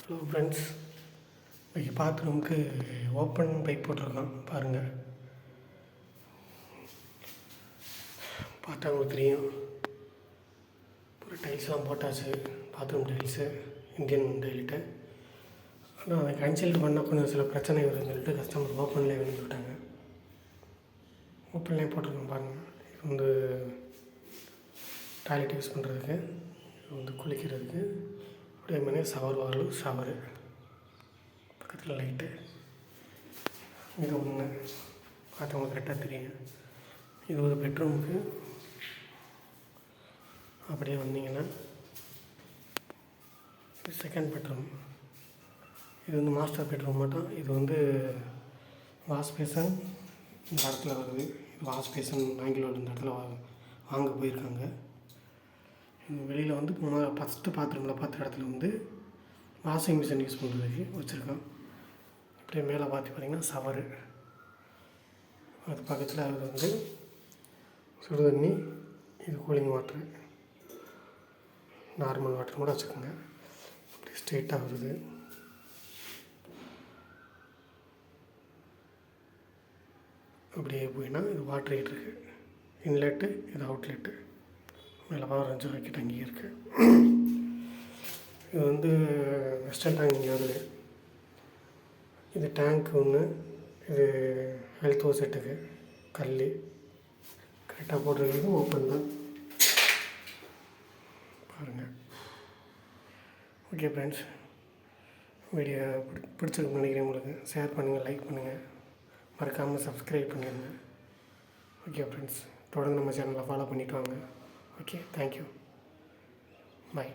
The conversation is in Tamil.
ஹலோ ஃப்ரெண்ட்ஸ், இன்றைக்கி பாத்ரூமுக்கு ஓப்பன் பைப் போட்டிருக்கோம் பாருங்கள். பார்த்தா உங்களுக்கு தெரியும். ஒரு டைல்ஸ்லாம் போட்டாச்சு, பாத்ரூம் டைல்ஸு, இந்தியன் டைல்ட்டு. ஆனால் அதை கன்சல்ட் பண்ணால் கொஞ்சம் சில பிரச்சனை வருதுன்னு சொல்லிட்டு கஸ்டமர் ஓப்பன்லேயே வேணும்னு சொல்லிட்டாங்க. ஓப்பன்லேயே போட்டிருக்கோம் பாருங்கள். இது வந்து டாய்லெட் யூஸ் பண்ணுறதுக்கு, இது வந்து குளிக்கிறதுக்கு. அப்படியே மாதிரி ஷவரு பக்கத்தில் லைட்டு. இது ஒன்று பார்த்தவங்க கரெக்டாக தெரியும். இது ஒரு பெட்ரூமுக்கு. அப்படியே வந்தீங்கன்னா இது செகண்ட் பெட்ரூம். இது வந்து மாஸ்டர் பெட்ரூம் மட்டும். இது வந்து வாஷ் பேசன் இந்த இடத்துல வருது. இது வாஷ் பேசன் ஆங்கிலோட இந்த இடத்துல வாங்க போயிருக்காங்க. வெளியில் வந்து ஃபஸ்ட்டு பாத்ரூமில் பார்த்த இடத்துல வந்து வாஷிங் மிஷின் யூஸ் பண்ணுறதுக்கு வச்சுருக்கோம். அப்படியே மேலே பார்த்திங்கன்னா ஷவரு. அது பக்கத்தில் அது வந்து சுடு தண்ணி, இது கூலிங் வாட்ரு, நார்மல் வாட்டர் கூட வச்சுக்கோங்க. அப்படியே ஸ்ட்ரெயிட்டாக வருது. அப்படியே போயின்னா இது வாட்டர் ஹீட்ரு இருக்குது. இன்லெட்டு, இது அவுட்லெட்டு. மேலே பவர் 5 ராக்கெட் அங்கேயே இருக்குது. இது வந்து வெஸ்டர்ன் டேங்க் இங்கே வருது. இது டேங்க் ஒன்று. இது ஹெல்த் செட்டுக்கு கல் கரெக்டாக போட்டிருக்கிறது. ஓப்பன் தான் பாருங்கள். ஓகே ஃப்ரெண்ட்ஸ், வீடியோ பிடிச்சிருக்குன்னு நினைக்கிறேன். உங்களுக்கு ஷேர் பண்ணுங்கள், லைக் பண்ணுங்கள், மறக்காமல் சப்ஸ்கிரைப் பண்ணிடுங்க. ஓகே ஃப்ரெண்ட்ஸ், தொடர்ந்து நம்ம சேனலை ஃபாலோ பண்ணிவிட்டு வாங்க. ஓகே, தேங்க்யூ, பாய்.